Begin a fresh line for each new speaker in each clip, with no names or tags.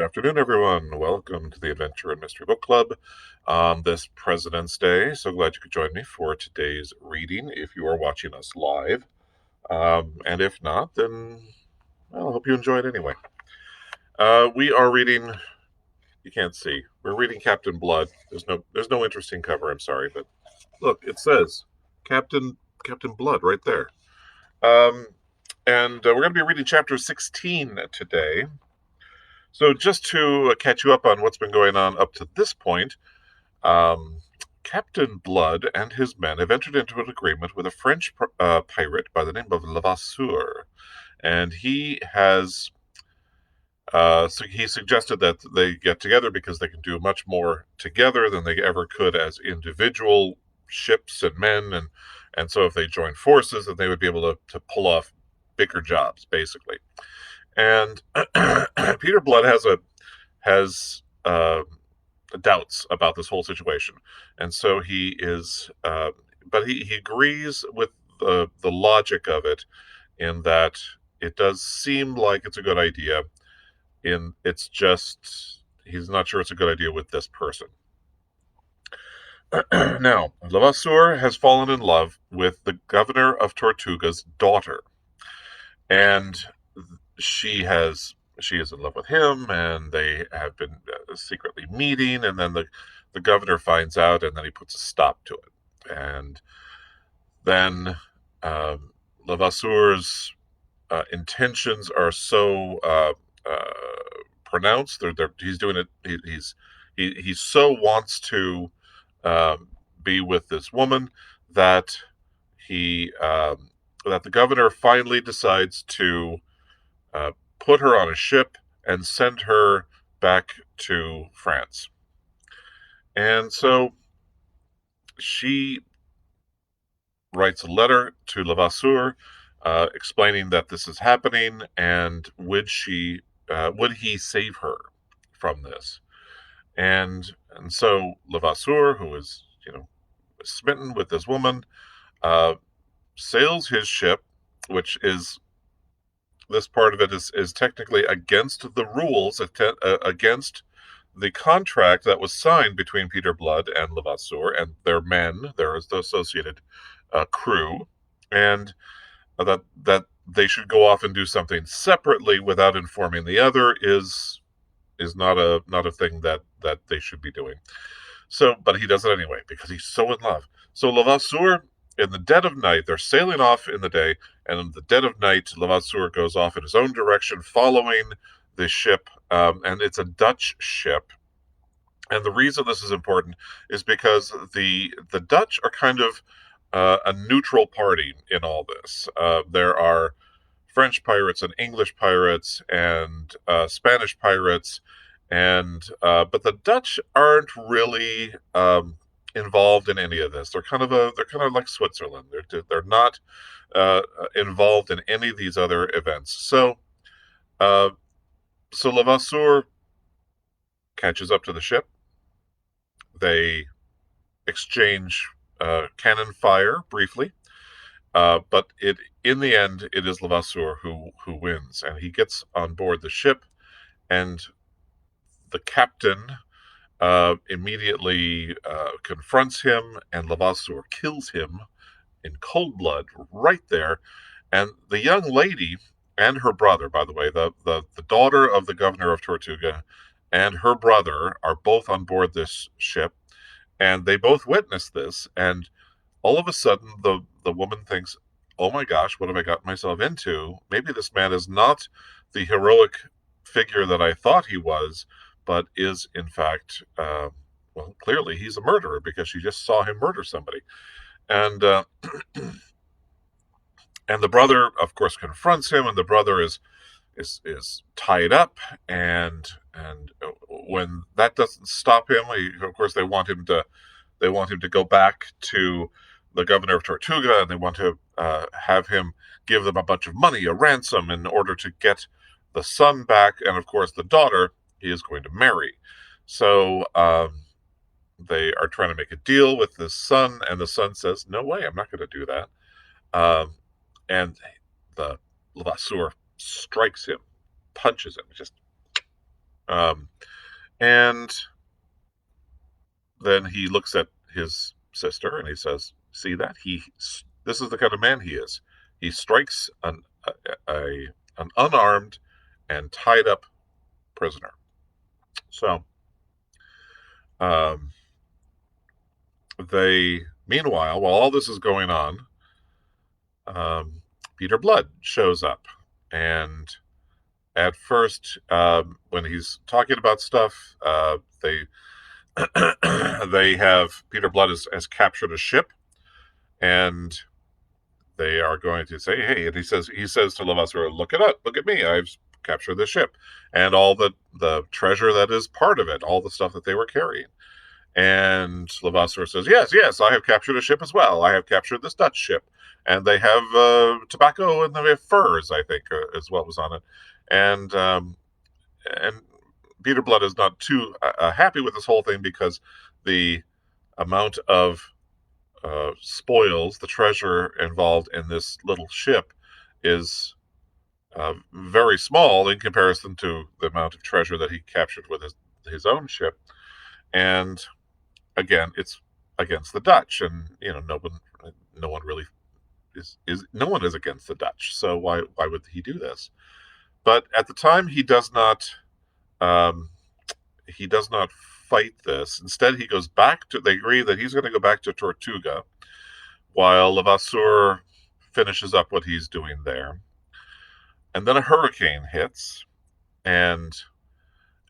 afternoon, everyone. Welcome to the Adventure and Mystery Book Club on this President's Day. So glad you could join me for today's reading if you are watching us live. And if not, then I hope you enjoy it anyway. We are reading, you can't see, we're reading Captain Blood. There's no interesting cover, I'm sorry, but look, it says Captain Blood right there. And we're going to be reading chapter 16 today. So just to catch you up on what's been going on up to this point, Captain Blood and his men have entered into an agreement with a French pirate by the name of Levasseur, and he has he suggested that they get together because they can do much more together than they ever could as individual ships and men, and so if they join forces, then they would be able to pull off bigger jobs, basically. And Peter Blood has doubts about this whole situation, and so he is, but he agrees with the logic of it, in that it does seem like it's a good idea. It's just he's not sure it's a good idea with this person. Now, Levasseur has fallen in love with the governor of Tortuga's daughter, and she is in love with him, and they have been secretly meeting, and then the governor finds out, and then he puts a stop to it. And then Levasseur's intentions are so pronounced. He's doing it. He so wants to be with this woman that that the governor finally decides to put her on a ship and send her back to France. And so she writes a letter to Levasseur explaining that this is happening, and would he save her from this? And so Levasseur, who is smitten with this woman, sails his ship, which is, this part of it is technically against the rules, against the contract that was signed between Peter Blood and Levasseur and their men, their associated crew, and that they should go off and do something separately without informing the other is not a thing that they should be doing. So, but he does it anyway because he's so in love. So Levasseur, in the dead of night, they're sailing off in the day, and in the dead of night, Levasseur goes off in his own direction, following the ship, and it's a Dutch ship. And the reason this is important is because the Dutch are kind of a neutral party in all this. There are French pirates and English pirates and Spanish pirates, and but the Dutch aren't really involved in any of this. They're kind of like Switzerland. They're not involved in any of these other events. So Levasseur catches up to the ship. They exchange cannon fire briefly, but in the end it is Levasseur who wins, and he gets on board the ship, and the captain immediately confronts him, and Levasseur kills him in cold blood right there. And the young lady and her brother, by the way, the daughter of the governor of Tortuga and her brother are both on board this ship, and they both witness this. And all of a sudden the woman thinks, oh my gosh, what have I got myself into? Maybe this man is not the heroic figure that I thought he was, but is in fact, well, clearly he's a murderer, because she just saw him murder somebody. And and the brother, of course, confronts him, and the brother is tied up, and when that doesn't stop him, of course they want him to go back to the governor of Tortuga, and they want to have him give them a bunch of money, a ransom, in order to get the son back, and of course the daughter he is going to marry. So they are trying to make a deal with the son, and the son says, no way, I'm not going to do that. And the Levasseur strikes him, punches him, just Um, and then he looks at his sister and he says, "See that? This is the kind of man he is. He strikes an unarmed and tied up prisoner." So um, meanwhile, while all this is going on, Peter Blood shows up, and at first, when he's talking about stuff, they have Peter Blood has captured a ship, and they are going to say, "Hey," and he says to Levasseur, "Look it up, look at me, I've captured the ship, and all the treasure that is part of it, all the stuff that they were carrying." And Levasseur says, "Yes, yes, I have captured a ship as well. I have captured this Dutch ship, and they have tobacco and they have furs, I think, is what was on it." And Peter Blood is not too happy with this whole thing because the amount of spoils, the treasure involved in this little ship, is very small in comparison to the amount of treasure that he captured with his own ship. And again, it's against the Dutch, and no one really is no one is against the Dutch. So why would he do this? But at the time, um, he does not fight this. Instead, he goes back to. They agree that he's going to go back to Tortuga, while Levasseur finishes up what he's doing there. And then a hurricane hits, and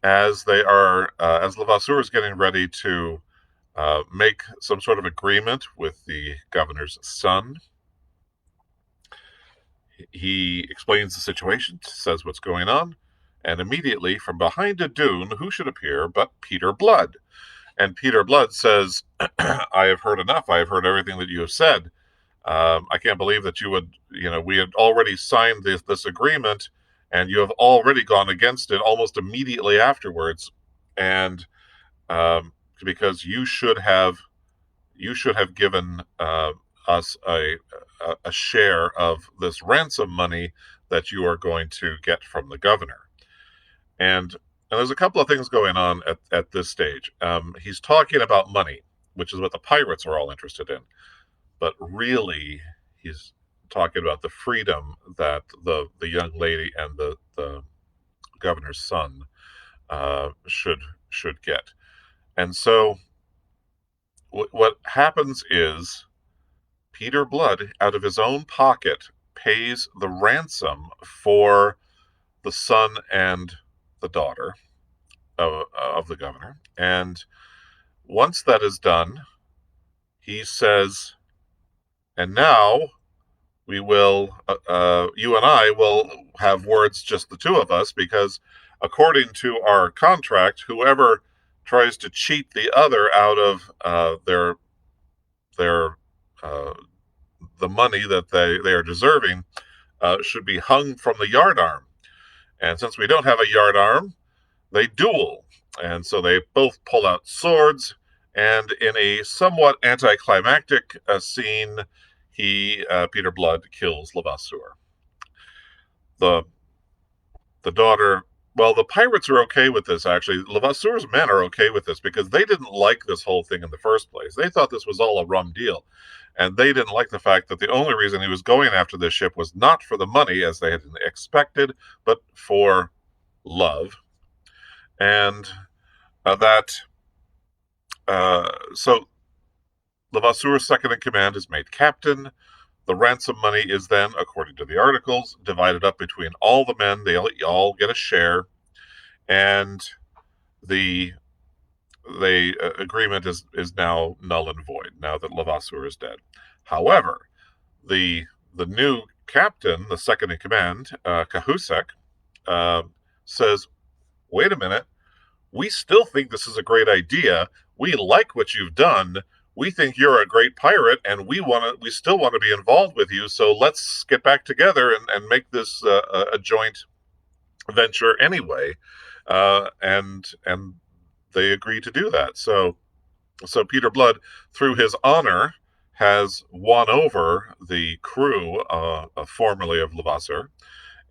as Levasseur is getting ready to make some sort of agreement with the governor's son, he explains the situation, says what's going on, and immediately from behind a dune, who should appear but Peter Blood? And Peter Blood says, "I have heard enough. I have heard everything that you have said. I can't believe that we had already signed this agreement, and you have already gone against it almost immediately afterwards. And because you should have given us a share of this ransom money that you are going to get from the governor." And there's a couple of things going on at this stage. He's talking about money, which is what the pirates are all interested in. But really, he's talking about the freedom that the young lady and the governor's son should get. And so what happens is Peter Blood, out of his own pocket, pays the ransom for the son and the daughter of the governor. And once that is done, he says, "And now you and I will have words, just the two of us, because according to our contract, whoever tries to cheat the other out of their the money that they are deserving should be hung from the yardarm. And since we don't have a yardarm, they duel. And so they both pull out swords, and in a somewhat anticlimactic scene, Peter Blood, kills Levasseur. The daughter. Well, the pirates are okay with this, actually. Levasseur's men are okay with this because they didn't like this whole thing in the first place. They thought this was all a rum deal. And they didn't like the fact that the only reason he was going after this ship was not for the money, as they had expected, but for love. And so Levasseur's second in command is made captain. The ransom money is then, according to the articles, divided up between all the men. They all get a share, and the agreement is now null and void now that Levasseur is dead. However, the new captain, the second in command, Cahusac, says, "Wait a minute, we still think this is a great idea. We like what you've done. We think you're a great pirate, and we still want to be involved with you. So let's get back together and make this a joint venture anyway." And they agree to do that. So Peter Blood, through his honor, has won over the crew, formerly of Levasseur,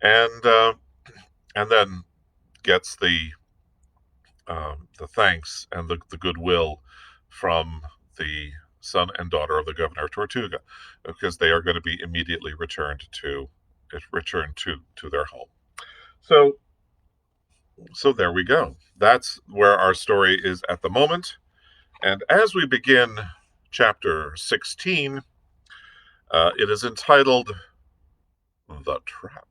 and then gets the thanks and the goodwill from the son and daughter of the governor of Tortuga, because they are going to be immediately returned to their home. So there we go. That's where our story is at the moment. And as we begin chapter 16, it is entitled The Trap.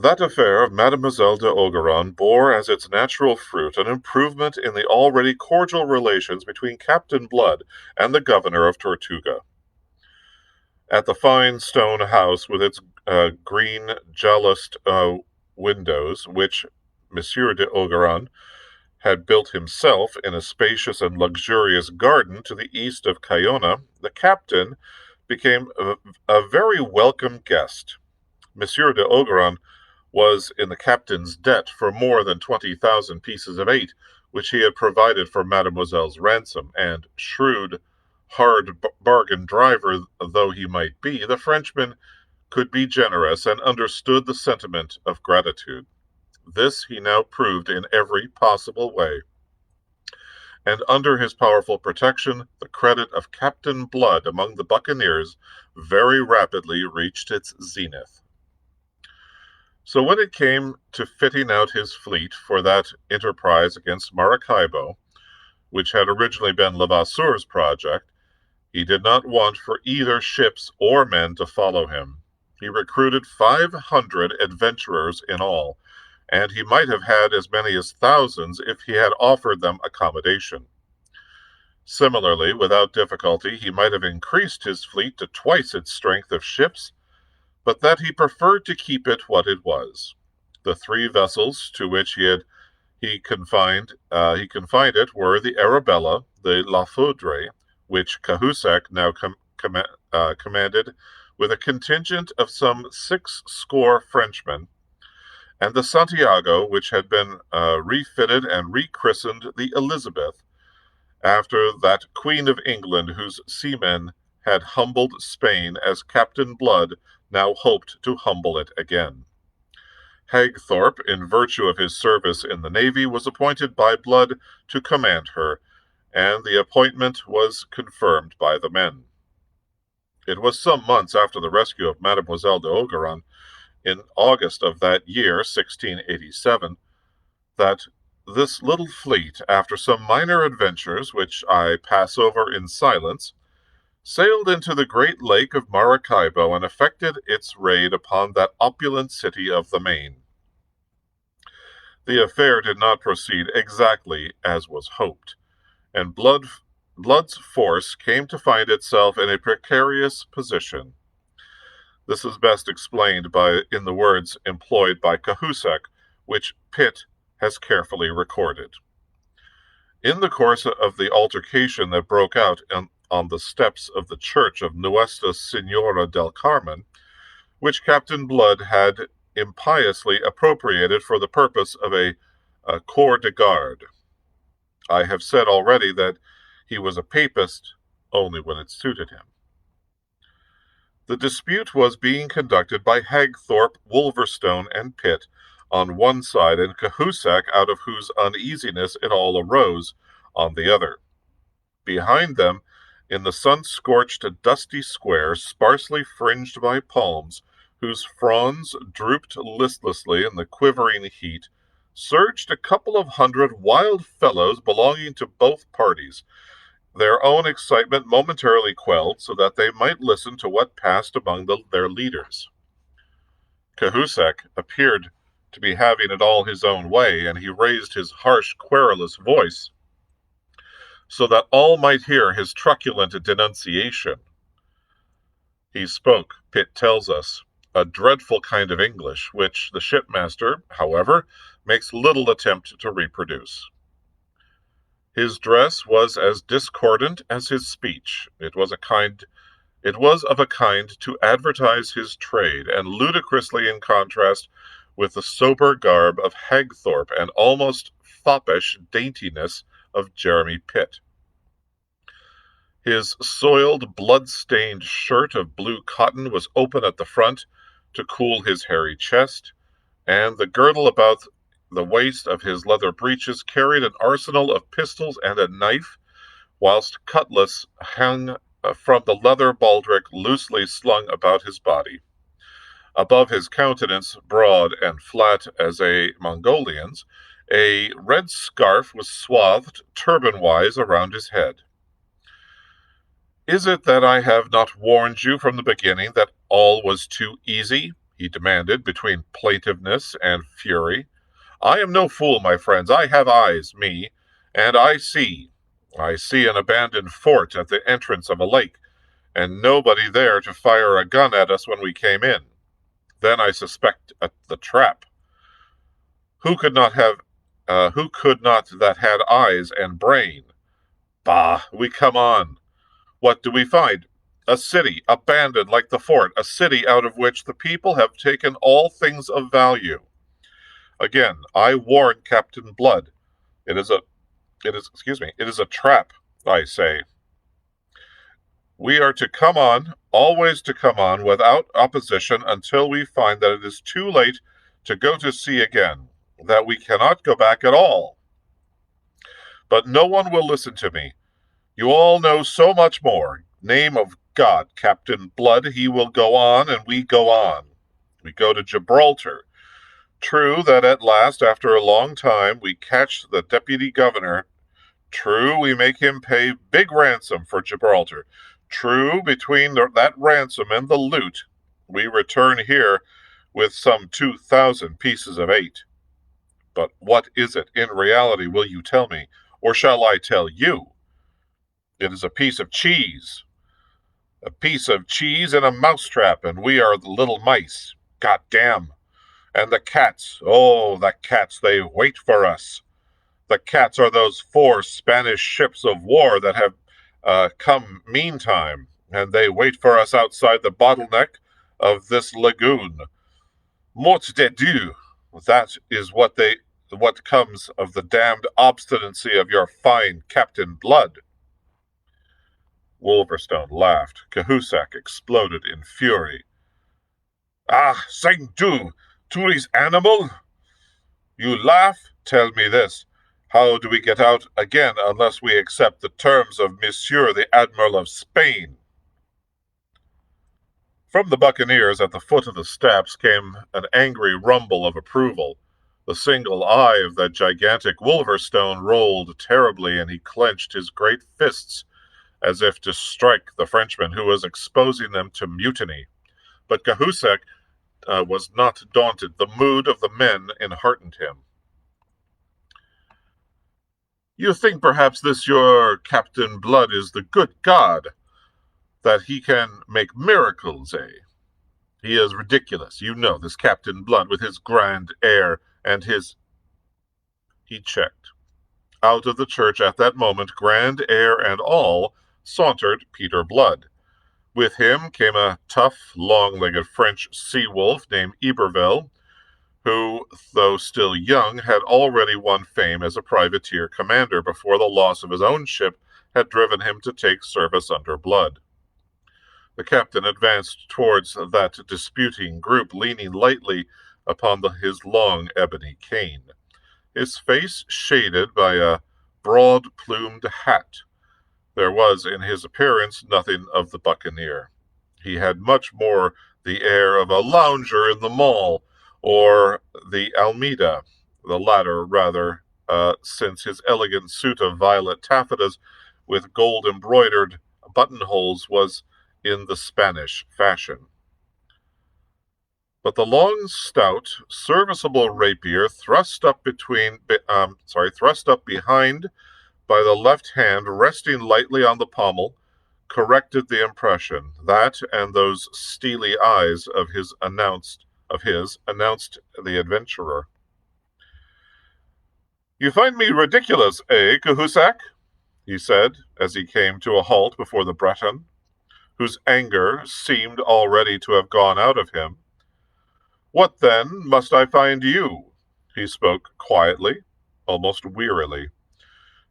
That affair of Mademoiselle de Ogeron bore as its natural fruit an improvement in the already cordial relations between Captain Blood and the governor of Tortuga. At the fine stone house with its green jalousied windows, which Monsieur de Ogeron had built himself in a spacious and luxurious garden to the east of Cayona, the captain became a very welcome guest. Monsieur de Ogeron was in the captain's debt for more than 20,000 pieces of eight, which he had provided for Mademoiselle's ransom, and shrewd, hard bargain driver though he might be, the Frenchman could be generous and understood the sentiment of gratitude. This he now proved in every possible way. And under his powerful protection, the credit of Captain Blood among the buccaneers very rapidly reached its zenith. So when it came to fitting out his fleet for that enterprise against Maracaibo, which had originally been Levasseur's project, he did not want for either ships or men to follow him. He recruited 500 adventurers in all, and he might have had as many as thousands if he had offered them accommodation. Similarly, without difficulty, he might have increased his fleet to twice its strength of ships, but that he preferred to keep it what it was. The three vessels to which he confined it were the Arabella, the La Foudre, which Cahusac now commanded, with a contingent of some 60 Frenchmen, and the Santiago, which had been refitted and rechristened the Elizabeth, after that Queen of England whose seamen had humbled Spain as Captain Blood now hoped to humble it again. Hagthorpe, in virtue of his service in the navy, was appointed by Blood to command her, and the appointment was confirmed by the men. It was some months after the rescue of Mademoiselle de Ogeron, in August of that year, 1687, that this little fleet, after some minor adventures which I pass over in silence, sailed into the great lake of Maracaibo and effected its raid upon that opulent city of the main. The affair did not proceed exactly as was hoped, and Blood's force came to find itself in a precarious position. This is best explained in the words employed by Cahusac, which Pitt has carefully recorded. In the course of the altercation that broke out on the steps of the church of Nuestra Senora del Carmen, which Captain Blood had impiously appropriated for the purpose of a corps de garde. I have said already that he was a papist only when it suited him. The dispute was being conducted by Hagthorpe, Wolverstone, and Pitt on one side, and Cahusac, out of whose uneasiness it all arose, on the other. Behind them, in the sun-scorched dusty square, sparsely fringed by palms, whose fronds drooped listlessly in the quivering heat, surged a couple of hundred wild fellows belonging to both parties, their own excitement momentarily quelled so that they might listen to what passed among their leaders. Cahusac appeared to be having it all his own way, and he raised his harsh, querulous voice so that all might hear his truculent denunciation. He spoke, Pitt tells us, a dreadful kind of English, which the shipmaster, however, makes little attempt to reproduce. His dress was as discordant as his speech. It was of a kind to advertise his trade, and ludicrously in contrast with the sober garb of Hagthorpe and almost foppish daintiness of Jeremy Pitt. His soiled, blood-stained shirt of blue cotton was open at the front to cool his hairy chest, and the girdle about the waist of his leather breeches carried an arsenal of pistols and a knife, whilst cutlass hung from the leather baldric loosely slung about his body. Above his countenance, broad and flat as a Mongolian's, a red scarf was swathed turban-wise around his head. "Is it that I have not warned you from the beginning that all was too easy?" he demanded, between plaintiveness and fury. "I am no fool, my friends. I have eyes, me, and I see. I see an abandoned fort at the entrance of a lake, and nobody there to fire a gun at us when we came in. Then I suspect the trap. Who could not that had eyes and brain? Bah, we come on. What do we find? A city, abandoned like the fort, a city out of which the people have taken all things of value. Again, I warn Captain Blood. It is a trap, I say. We are to come on, always to come on, without opposition, until we find that it is too late to go to sea again, that we cannot go back at all. But no one will listen to me. You all know so much more. Name of God, Captain Blood, he will go on, and we go on. We go to Gibraltar. True that at last, after a long time, we catch the deputy governor. True, we make him pay big ransom for Gibraltar. True, between that ransom and the loot, we return here with some 2,000 pieces of 8. But what is it in reality, will you tell me, or shall I tell you? It is a piece of cheese. A piece of cheese in a mousetrap, and we are the little mice. God damn. And the cats, oh, the cats, they wait for us. The cats are those 4 Spanish ships of war that have come meantime, and they wait for us outside the bottleneck of this lagoon. Mort de Dieu, that is what comes of the damned obstinacy of your fine Captain Blood. Wolverstone laughed. Cahusac exploded in fury. Ah, sang-Dieu, Turi's animal! You laugh? Tell me this. How do we get out again unless we accept the terms of Monsieur the Admiral of Spain? From the buccaneers at the foot of the steps came an angry rumble of approval. The single eye of that gigantic Wolverstone rolled terribly, and he clenched his great fists as if to strike the Frenchman who was exposing them to mutiny. But Cahusac was not daunted. The mood of the men enheartened him. You think perhaps this your Captain Blood is the good God, that he can make miracles, eh? He is ridiculous, you know, this Captain Blood, with his grand air and his... He checked. Out of the church at that moment, grand air and all, sauntered Peter Blood. With him came a tough, long-legged French sea-wolf named Iberville, who, though still young, had already won fame as a privateer commander before the loss of his own ship had driven him to take service under Blood. The captain advanced towards that disputing group, leaning lightly upon his long ebony cane, his face shaded by a broad-plumed hat. There was in his appearance nothing of the buccaneer. He had much more the air of a lounger in the Mall, or the Almeida, the latter rather, since his elegant suit of violet taffetas with gold-embroidered buttonholes was in the Spanish fashion. But the long, stout, serviceable rapier thrust up behind by the left hand, resting lightly on the pommel, corrected the impression. That and those steely eyes of his announced the adventurer. You find me ridiculous, eh, Cahusac? He said, as he came to a halt before the Breton, whose anger seemed already to have gone out of him. What, then, must I find you? He spoke quietly, almost wearily.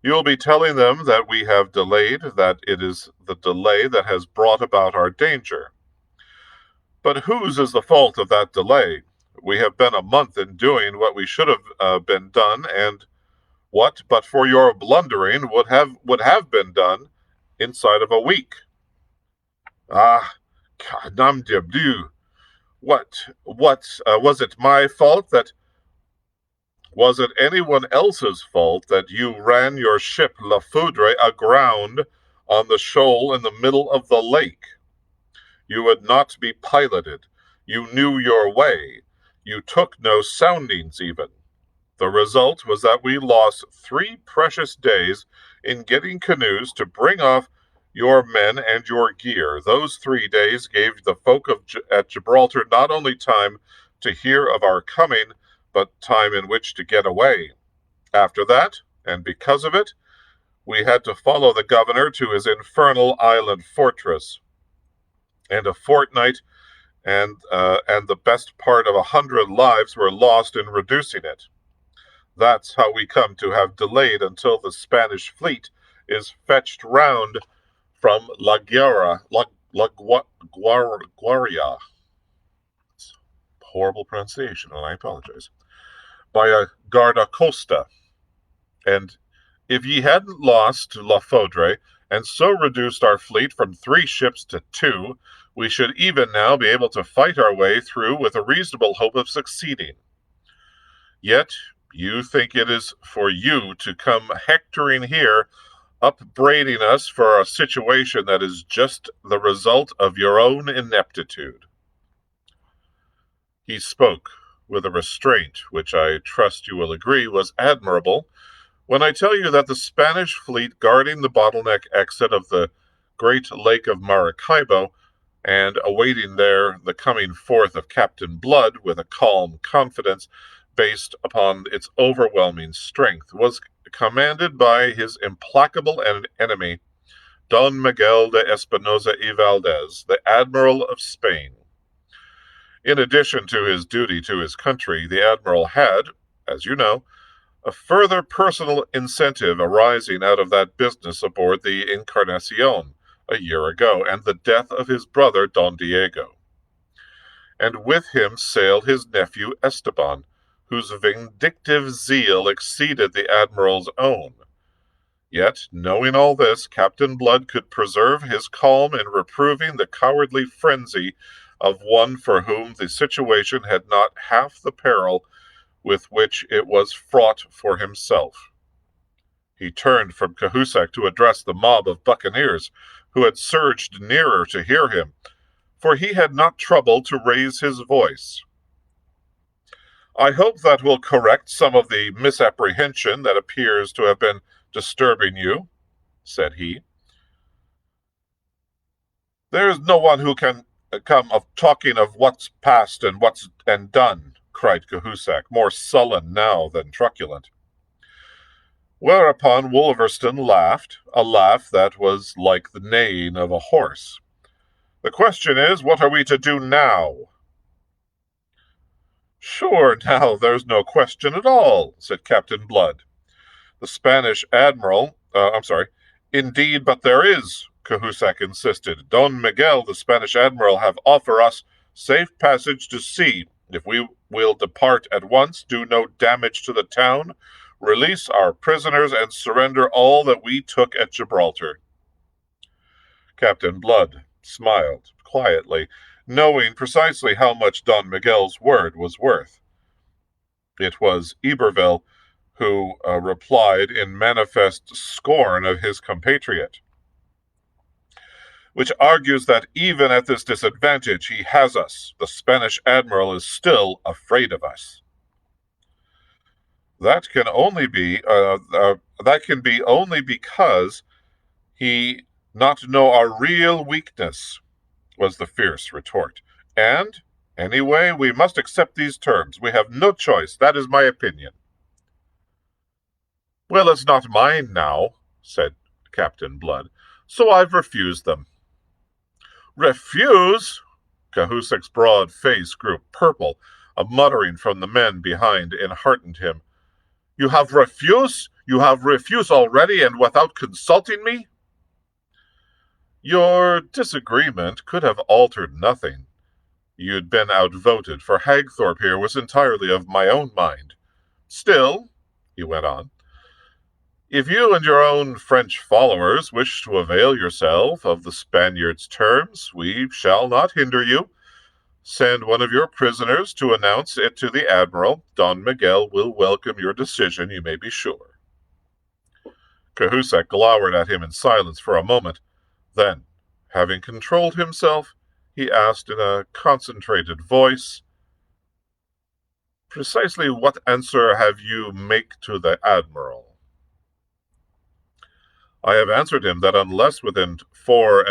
You'll be telling them that we have delayed, that it is the delay that has brought about our danger. But whose is the fault of that delay? We have been a month in doing what we should have been done, and what, but for your blundering, would have been done inside of a week. Ah, Nam Diabdu. What was it my fault that was it anyone else's fault that you ran your ship La Foudre aground on the shoal in the middle of the lake? You would not be piloted. You knew your way. You took no soundings even. The result was that we lost 3 precious days in getting canoes to bring off your men and your gear. Those 3 days gave the folk at Gibraltar not only time to hear of our coming, but time in which to get away. After that, and because of it, we had to follow the governor to his infernal island fortress. And a fortnight and the best part of 100 lives were lost in reducing it. That's how we come to have delayed until the Spanish fleet is fetched round from La Guaria. Horrible pronunciation, and I apologize. By a guardacosta. And if ye hadn't lost La Foudre, and so reduced our fleet from 3 ships to 2, we should even now be able to fight our way through with a reasonable hope of succeeding. Yet you think it is for you to come hectoring here, upbraiding us for a situation that is just the result of your own ineptitude. He spoke with a restraint which I trust you will agree was admirable, when I tell you that the Spanish fleet guarding the bottleneck exit of the great lake of Maracaibo, and awaiting there the coming forth of Captain Blood with a calm confidence based upon its overwhelming strength, was commanded by his implacable enemy, Don Miguel de Espinosa y Valdez, the Admiral of Spain. In addition to his duty to his country, the Admiral had, as you know, a further personal incentive arising out of that business aboard the Encarnacion a year ago, and the death of his brother Don Diego. And with him sailed his nephew Esteban, whose vindictive zeal exceeded the Admiral's own. Yet, knowing all this, Captain Blood could preserve his calm in reproving the cowardly frenzy of one for whom the situation had not half the peril with which it was fraught for himself. He turned from Cahusac to address the mob of buccaneers who had surged nearer to hear him, for he had not troubled to raise his voice. I hope that will correct some of the misapprehension that appears to have been disturbing you, said he. There is no one who can come of talking of what's past and what's done, cried Cahusac, more sullen now than truculent. Whereupon Wolverstone laughed, a laugh that was like the neighing of a horse. The question is, what are we to do now? Sure, now there's no question at all, said Captain Blood. The Spanish admiral, indeed, but there is, Cahusac insisted. Don Miguel, the Spanish admiral, have offered us safe passage to sea, if we will depart at once, do no damage to the town, release our prisoners, and surrender all that we took at Gibraltar. Captain Blood smiled quietly, knowing precisely how much Don Miguel's word was worth. It was Iberville who replied in manifest scorn of his compatriot, which argues that even at this disadvantage he has us. The Spanish admiral is still afraid of us. That can be only because he not know our real weakness, was the fierce retort. And, anyway, we must accept these terms. We have no choice. That is my opinion. Well, it's not mine now, said Captain Blood, so I've refused them. Refuse? Cahusac's broad face grew purple. A muttering from the men behind enheartened him. You have refused? You have refused already, and without consulting me? Your disagreement could have altered nothing. You'd been outvoted, for Hagthorpe here was entirely of my own mind. Still, he went on, if you and your own French followers wish to avail yourself of the Spaniards' terms, we shall not hinder you. Send one of your prisoners to announce it to the admiral. Don Miguel will welcome your decision, you may be sure. Cahusac glowered at him in silence for a moment. Then, having controlled himself, he asked in a concentrated voice, Precisely what answer have you make to the admiral? I have answered him that unless within 24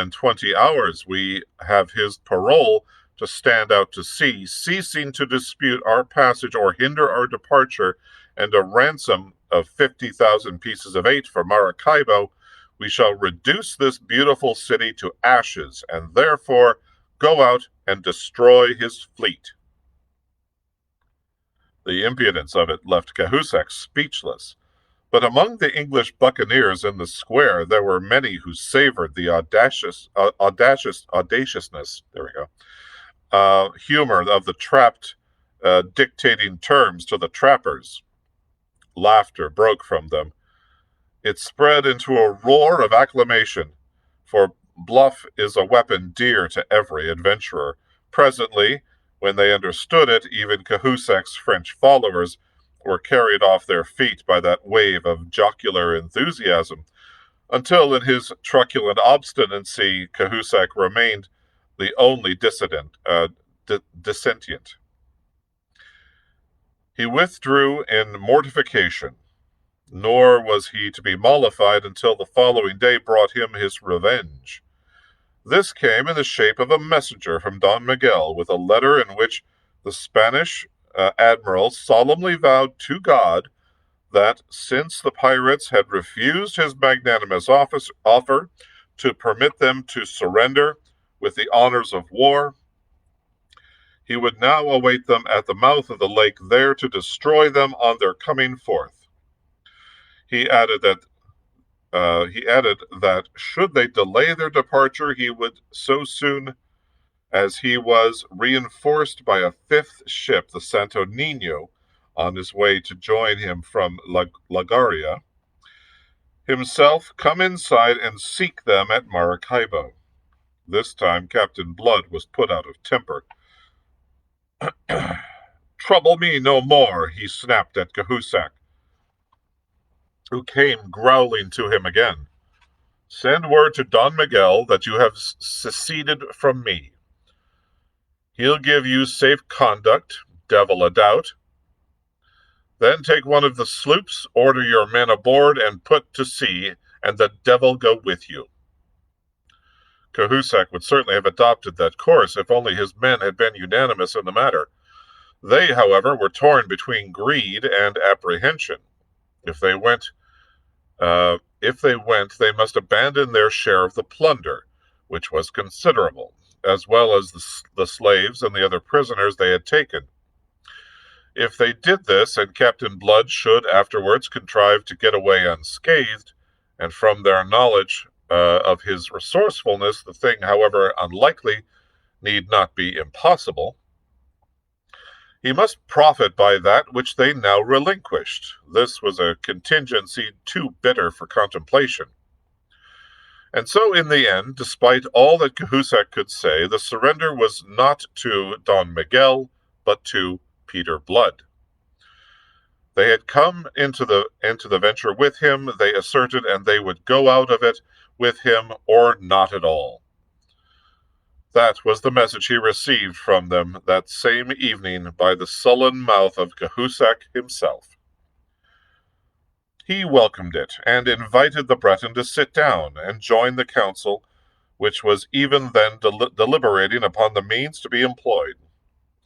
hours we have his parole to stand out to sea, ceasing to dispute our passage or hinder our departure, and a ransom of 50,000 pieces of eight for Maracaibo, we shall reduce this beautiful city to ashes, and therefore go out and destroy his fleet. The impudence of it left Cahusac speechless. But among the English buccaneers in the square, there were many who savored the audaciousness, humor of the trapped, dictating terms to the trappers. Laughter broke from them. It spread into a roar of acclamation, for bluff is a weapon dear to every adventurer. Presently, when they understood it, even Cahusac's French followers were carried off their feet by that wave of jocular enthusiasm, until in his truculent obstinacy Cahusac remained the only dissentient. He withdrew in mortification, nor was he to be mollified until the following day brought him his revenge. This came in the shape of a messenger from Don Miguel, with a letter in which the Spanish admiral solemnly vowed to God that since the pirates had refused his magnanimous offer to permit them to surrender with the honors of war, he would now await them at the mouth of the lake there to destroy them on their coming forth. He added that should they delay their departure, he would, so soon as he was reinforced by a fifth ship, the Santo Nino, on his way to join him from Lagaria, himself come inside and seek them at Maracaibo. This time Captain Blood was put out of temper. Trouble me no more, he snapped at Cahusac, who came growling to him again. Send word to Don Miguel that you have seceded from me. He'll give you safe conduct, devil a doubt. Then take one of the sloops, order your men aboard, and put to sea, and the devil go with you. Cahusac would certainly have adopted that course if only his men had been unanimous in the matter. They, however, were torn between greed and apprehension. If they went, they must abandon their share of the plunder, which was considerable, as well as the slaves and the other prisoners they had taken. If they did this, and Captain Blood should afterwards contrive to get away unscathed, and from their knowledge of his resourcefulness, the thing, however unlikely, need not be impossible, he must profit by that which they now relinquished. This was a contingency too bitter for contemplation. And so, in the end, despite all that Cahusac could say, the surrender was not to Don Miguel, but to Peter Blood. They had come into the venture with him, they asserted, and they would go out of it with him or not at all. That was the message he received from them that same evening by the sullen mouth of Cahusac himself. He welcomed it, and invited the Breton to sit down and join the council, which was even then deliberating upon the means to be employed.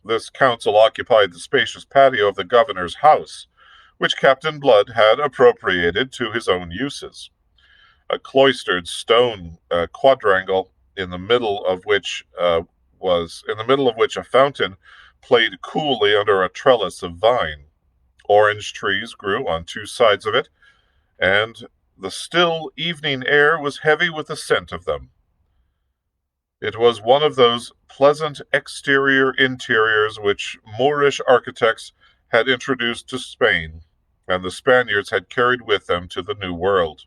This council occupied the spacious patio of the governor's house, which Captain Blood had appropriated to his own uses. A cloistered stone quadrangle in the middle of which a fountain played coolly under a trellis of vine. Orange trees grew on two sides of it, and the still evening air was heavy with the scent of them. It was one of those pleasant exterior interiors which Moorish architects had introduced to Spain, and the Spaniards had carried with them to the New World.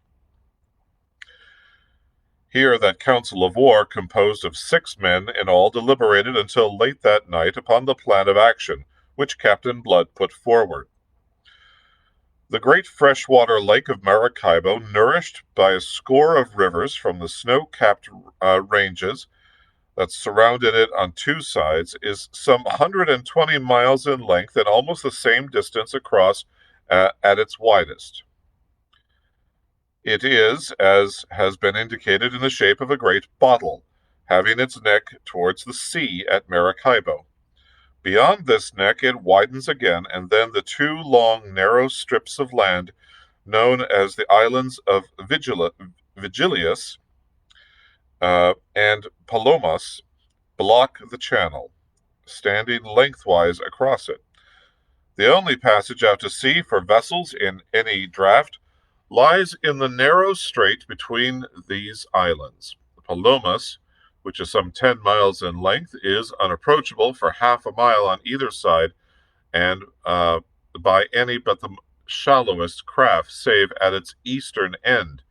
Here that council of war, composed of 6 men in all, deliberated until late that night upon the plan of action which Captain Blood put forward. The great freshwater lake of Maracaibo, nourished by a score of rivers from the snow-capped ranges that surrounded it on 2 sides, is some 120 miles in length and almost the same distance across at its widest. It is, as has been indicated, in the shape of a great bottle, having its neck towards the sea at Maracaibo. Beyond this neck it widens again, and then the 2 long, narrow strips of land, known as the islands of Vigilias and Palomas, block the channel, standing lengthwise across it. The only passage out to sea for vessels in any draught lies in the narrow strait between these islands. Palomas, which is some 10 miles in length, is unapproachable for half a mile on either side, and by any but the shallowest craft, save at its eastern end,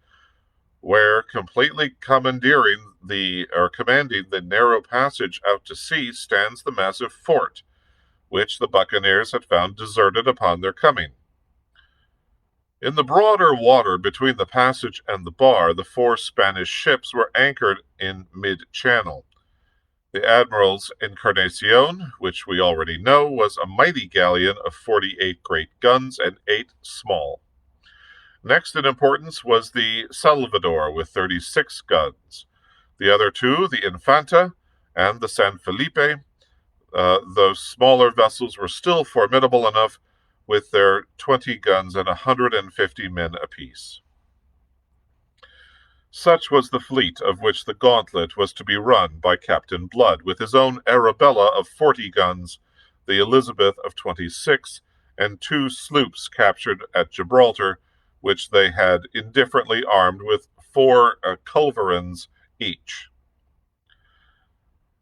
where, completely commanding the narrow passage out to sea, stands the massive fort, which the buccaneers had found deserted upon their coming. In the broader water between the passage and the bar, the 4 Spanish ships were anchored in mid-channel. The Admiral's Encarnacion, which we already know, was a mighty galleon of 48 great guns and 8 small. Next in importance was the Salvador, with 36 guns. The other 2, the Infanta and the San Felipe, those smaller vessels, were still formidable enough, with their 20 guns and 150 men apiece. Such was the fleet of which the gauntlet was to be run by Captain Blood, with his own Arabella of 40 guns, the Elizabeth of 26, and 2 sloops captured at Gibraltar, which they had indifferently armed with 4 culverins each.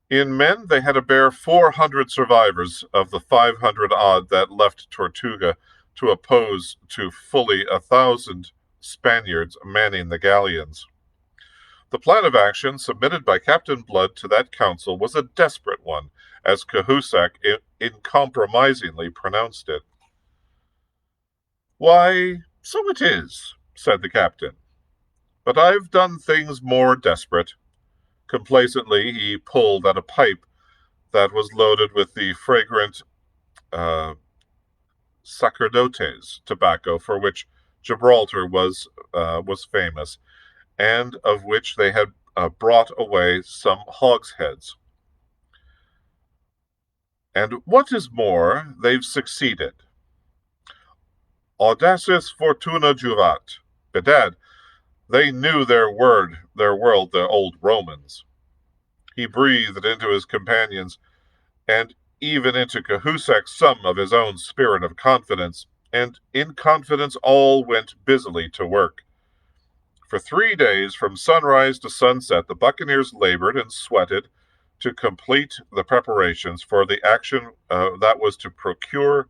In men, they had a bare 400 survivors of the 500 odd that left Tortuga, to oppose to fully 1,000 Spaniards manning the galleons. The plan of action submitted by Captain Blood to that council was a desperate one, as Cahusac uncompromisingly pronounced it. "Why, so it is," said the captain, "but I've done things more desperate." Complacently he pulled at a pipe that was loaded with the fragrant sacerdotes tobacco for which Gibraltar was famous, and of which they had brought away some hogsheads. "And what is more, they've succeeded. Audaces fortuna juvat. Bedad, they knew their world, the old Romans." He breathed into his companions, and even into Cahusac, some of his own spirit of confidence, and in confidence all went busily to work. For 3 days, from sunrise to sunset, the buccaneers labored and sweated to complete the preparations for the action that was to procure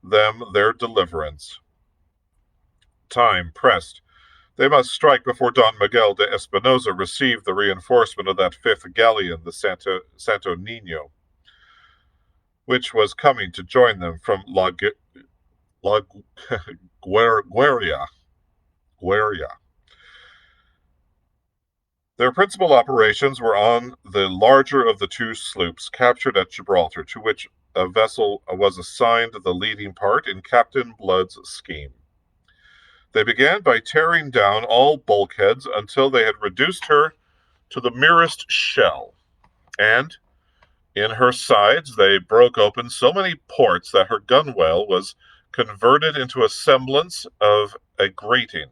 them their deliverance. Time pressed. They must strike before Don Miguel de Espinosa received the reinforcement of that 5th galleon, the Santo Nino, which was coming to join them from La Guaria. Their principal operations were on the larger of the 2 sloops captured at Gibraltar, to which a vessel was assigned the leading part in Captain Blood's scheme. They began by tearing down all bulkheads until they had reduced her to the merest shell, and in her sides they broke open so many ports that her gunwale was converted into a semblance of a grating.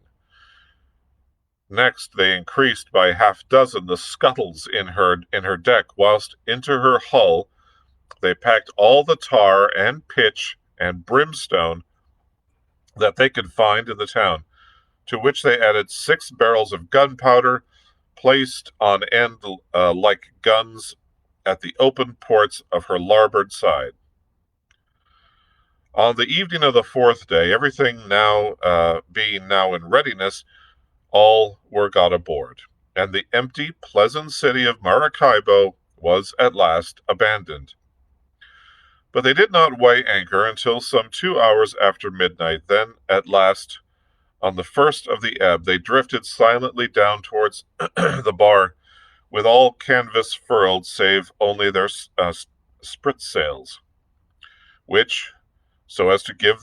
Next they increased by 6 the scuttles in her deck, whilst into her hull they packed all the tar and pitch and brimstone that they could find in the town, to which they added 6 barrels of gunpowder, placed on end like guns at the open ports of her larboard side. On the evening of the fourth day, everything being now in readiness, all were got aboard, and the empty, pleasant city of Maracaibo was at last abandoned. But they did not weigh anchor until some 2 hours after midnight. Then, at last, on the first of the ebb, they drifted silently down towards the bar, with all canvas furled save only their sprit sails, which, so as to give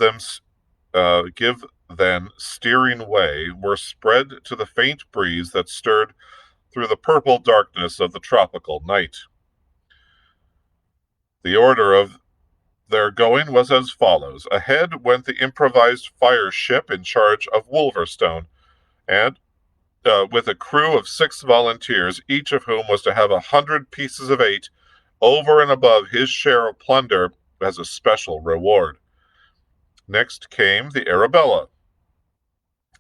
then steering way, were spread to the faint breeze that stirred through the purple darkness of the tropical night. The order of their going was as follows. Ahead went the improvised fire ship in charge of Wolverstone, and with a crew of 6 volunteers, each of whom was to have 100 pieces of 8 over and above his share of plunder as a special reward. Next came the Arabella.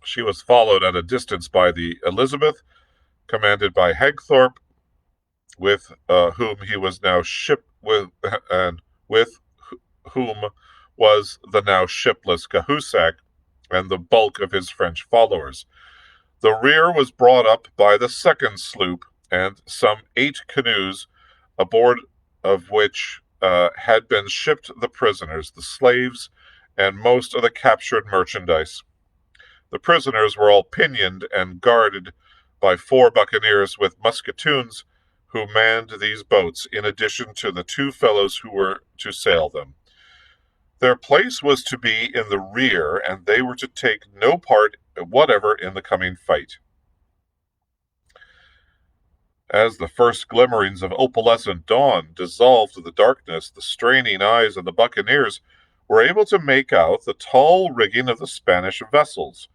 She was followed at a distance by the Elizabeth, commanded by Hagthorpe, with whom he was now and with whom was the now shipless Cahusac and the bulk of his French followers. The rear was brought up by the second sloop and some 8 canoes, aboard of which had been shipped the prisoners, the slaves, and most of the captured merchandise. The prisoners were all pinioned and guarded by 4 buccaneers with musketoons, who manned these boats, in addition to the 2 fellows who were to sail them. Their place was to be in the rear, and they were to take no part whatever in the coming fight. As the first glimmerings of opalescent dawn dissolved the darkness, the straining eyes of the buccaneers were able to make out the tall rigging of the Spanish vessels,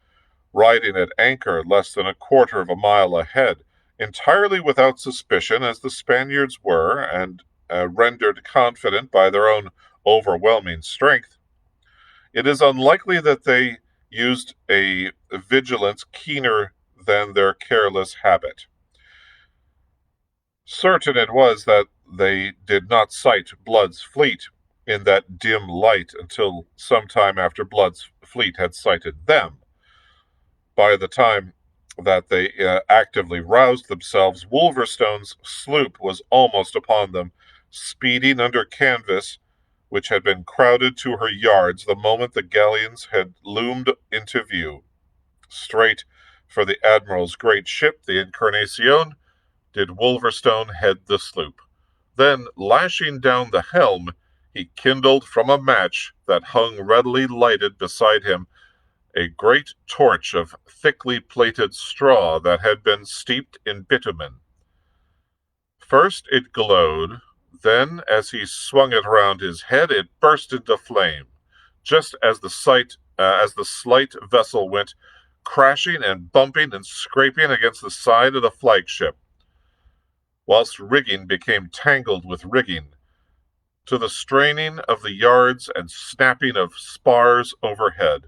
riding at anchor less than a quarter of a mile ahead, entirely without suspicion as the Spaniards were, and rendered confident by their own overwhelming strength. It is unlikely that they used a vigilance keener than their careless habit. Certain it was that they did not sight Blood's fleet in that dim light until some time after Blood's fleet had sighted them. By the time that they actively roused themselves, Wolverstone's sloop was almost upon them, speeding under canvas, which had been crowded to her yards the moment the galleons had loomed into view. Straight for the Admiral's great ship, the Encarnacion, did Wolverstone head the sloop. Then, lashing down the helm, he kindled from a match that hung readily lighted beside him a great torch of thickly plaited straw that had been steeped in bitumen. First it glowed, then, as he swung it round his head, it burst into flame, just as the slight vessel went crashing and bumping and scraping against the side of the flagship, whilst rigging became tangled with rigging, to the straining of the yards and snapping of spars overhead.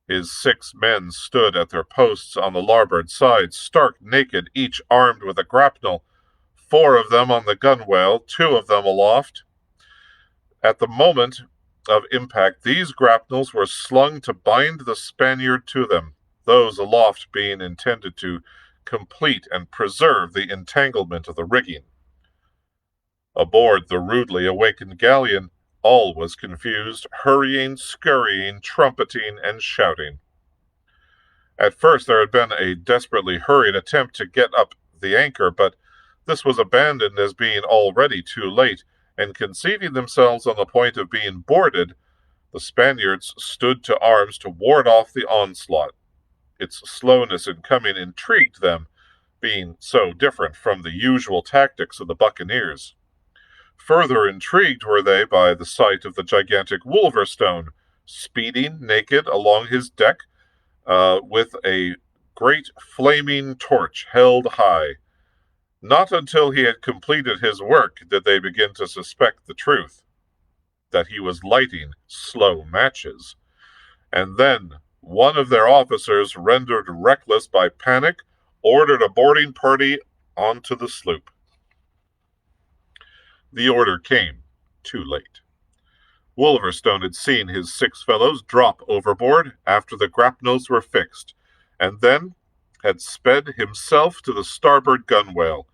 His 6 men stood at their posts on the larboard side, stark naked, each armed with a grapnel, 4 of them on the gunwale, 2 of them aloft. At the moment of impact, these grapnels were slung to bind the Spaniard to them, those aloft being intended to complete and preserve the entanglement of the rigging. Aboard the rudely awakened galleon, all was confused, hurrying, scurrying, trumpeting, and shouting. At first there had been a desperately hurried attempt to get up the anchor, but this was abandoned as being already too late, and conceiving themselves on the point of being boarded, the Spaniards stood to arms to ward off the onslaught. Its slowness in coming intrigued them, being so different from the usual tactics of the buccaneers. Further intrigued were they by the sight of the gigantic Wolverstone, speeding naked along his deck, with a great flaming torch held high. Not until he had completed his work did they begin to suspect the truth, that he was lighting slow matches. And then one of their officers, rendered reckless by panic ordered a boarding party onto the sloop. The order came too late. Wolverstone had seen his 6 fellows drop overboard after the grapnels were fixed, and then had sped himself to the starboard gunwale.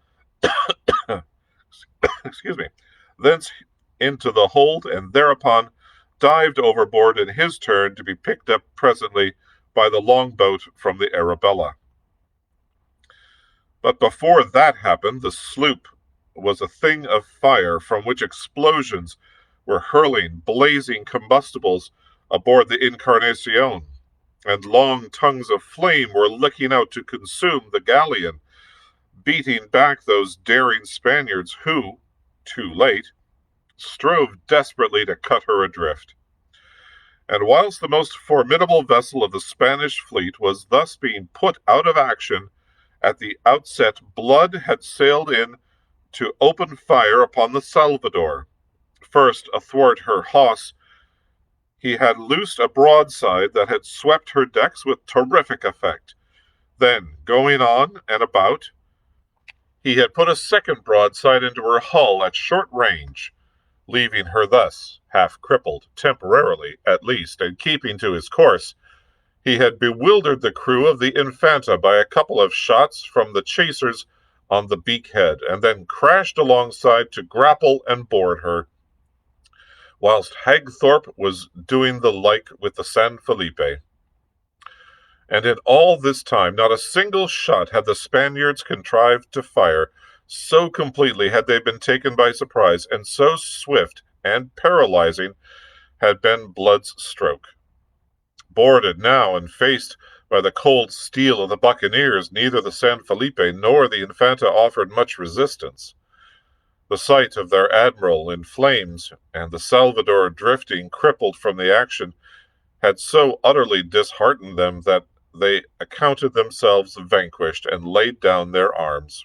Excuse me. Thence into the hold, and thereupon dived overboard in his turn, to be picked up presently by the longboat from the Arabella. But before that happened, the sloop was a thing of fire, from which explosions were hurling blazing combustibles aboard the Encarnacion, and long tongues of flame were licking out to consume the galleon, beating back those daring Spaniards who, too late, strove desperately to cut her adrift. And whilst the most formidable vessel of the Spanish fleet was thus being put out of action, at the outset Blood had sailed in to open fire upon the Salvador. First, athwart her hawse, he had loosed a broadside that had swept her decks with terrific effect. Then, going on and about, he had put a second broadside into her hull at short range, leaving her thus half crippled, temporarily at least, and keeping to his course. He had bewildered the crew of the Infanta by a couple of shots from the chasers on the beakhead, and then crashed alongside to grapple and board her, whilst Hagthorpe was doing the like with the San Felipe. And in all this time not a single shot had the Spaniards contrived to fire, so completely had they been taken by surprise, and so swift and paralyzing had been Blood's stroke. Boarded now and faced by the cold steel of the buccaneers, neither the San Felipe nor the Infanta offered much resistance. The sight of their admiral in flames, and the Salvador drifting crippled from the action, had so utterly disheartened them that they accounted themselves vanquished, and laid down their arms.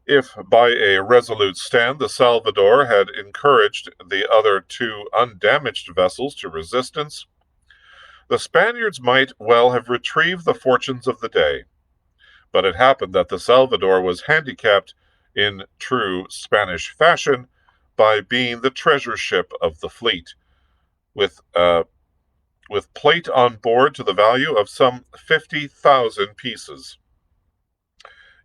If by a resolute stand the Salvador had encouraged the other 2 undamaged vessels to resistance, the Spaniards might well have retrieved the fortunes of the day. But it happened that the Salvador was handicapped in true Spanish fashion by being the treasure ship of the fleet, with plate on board to the value of some 50,000 pieces.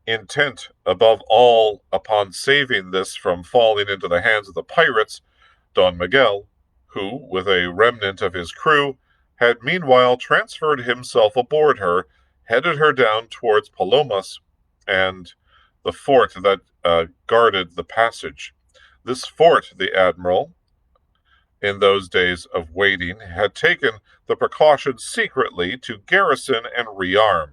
Intent above all upon saving this from falling into the hands of the pirates, Don Miguel, who, with a remnant of his crew, had meanwhile transferred himself aboard her, headed her down towards Palomas and the fort that guarded the passage. This fort, the admiral, in those days of waiting, had taken the precaution secretly to garrison and rearm.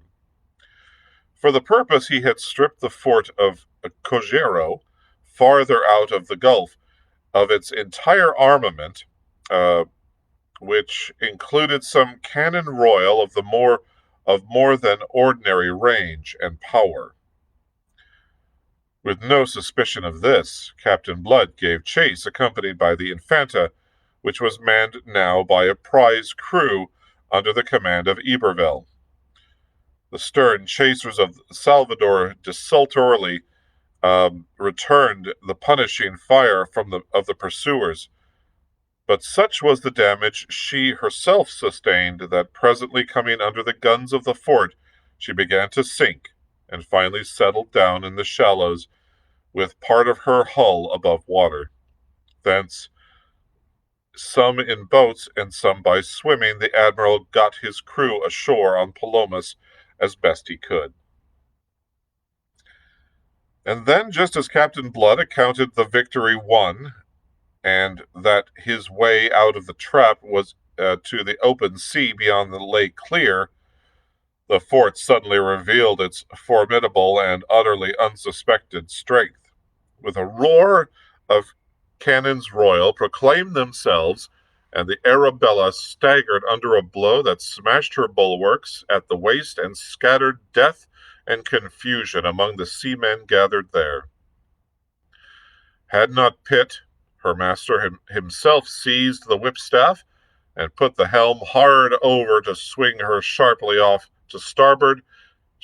For the purpose he had stripped the fort of Cogero, farther out of the Gulf, of its entire armament, which included some cannon royal of more than ordinary range and power. With no suspicion of this, Captain Blood gave chase, accompanied by the Infanta, which was manned now by a prize crew under the command of Iberville. The stern chasers of Salvador desultorily returned the punishing fire of the pursuers, but such was the damage she herself sustained that presently, coming under the guns of the fort, she began to sink, and finally settled down in the shallows with part of her hull above water. Thence, some in boats and some by swimming, the admiral got his crew ashore on Palomas as best he could. And then, just as Captain Blood accounted the victory won, and that his way out of the trap was to the open sea beyond the lake clear, the fort suddenly revealed its formidable and utterly unsuspected strength. With a roar of cannons royal proclaimed themselves, and the Arabella staggered under a blow that smashed her bulwarks at the waist and scattered death and confusion among the seamen gathered there. Had not Pitt, her master, himself seized the whipstaff and put the helm hard over to swing her sharply off to starboard,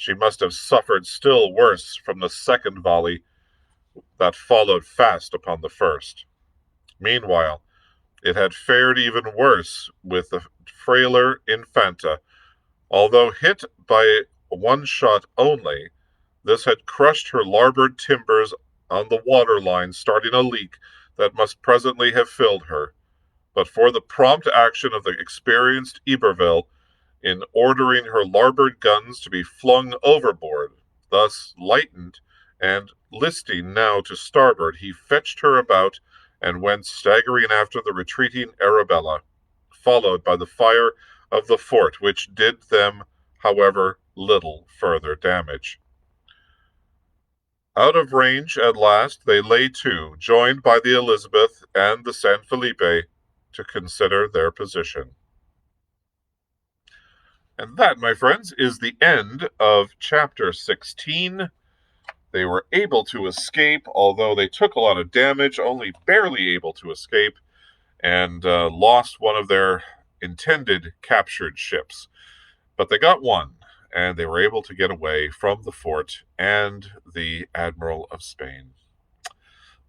She must have suffered still worse from the second volley that followed fast upon the first. Meanwhile, it had fared even worse with the frailer Infanta. Although hit by one shot only, this had crushed her larboard timbers on the water line, starting a leak that must presently have filled her. But for the prompt action of the experienced Iberville in ordering her larboard guns to be flung overboard, thus lightened, and listing now to starboard, he fetched her about and went staggering after the retreating Arabella, followed by the fire of the fort, which did them, however, little further damage. Out of range at last they lay to, joined by the Elizabeth and the San Felipe, to consider their position. And that, my friends, is the end of chapter 16. They were able to escape, although they took a lot of damage, only barely able to escape, and lost one of their intended captured ships. But they got one, and they were able to get away from the fort and the Admiral of Spain.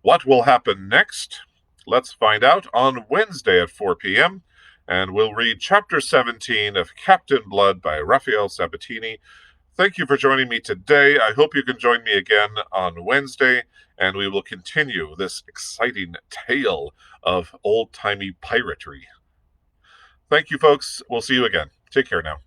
What will happen next? Let's find out on Wednesday at 4 p.m., and we'll read Chapter 17 of Captain Blood by Rafeal Sabatini. Thank you for joining me today. I hope you can join me again on Wednesday, and we will continue this exciting tale of old-timey piratry. Thank you, folks. We'll see you again. Take care now.